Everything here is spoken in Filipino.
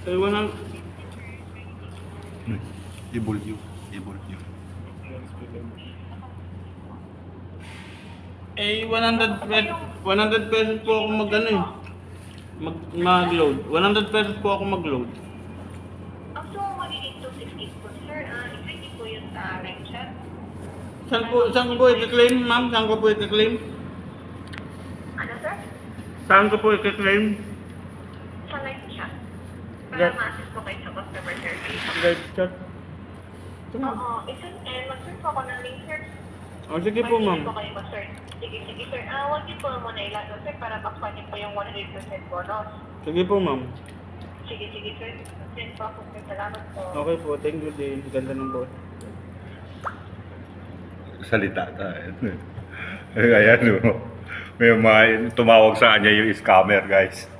Ewan ang... Ibulyo. Ibulyo. Eh, 100 pesos po ako mag-ano eh. Mag-load. 100 pesos po ako mag-load. Ang so, magiging 260 po, sir. I-click po yun sa live chat. Saan ko po i-claim, ma'am? Saan ko po i-claim? Ano, sir? Saan ko po i-claim? Sa live chat. Para Live- ma-assist po kayo sa customer service. Live chat. Oo, mag-search po ako ng link, sir. O, sige po, ma'am. Pwede po kayo mag-search. Sige, sir. Huwag niyo po muna ilagay, sir, para makuha niyo po yung 100% bonus. Sige po, ma'am. Sige, sir. Send po ako, sir. Salamat po. Okay po, thank you din. Ganda ng boss. Salita tayo. Ayan, oh. May mga tumawag sa kanya yung scammer, guys.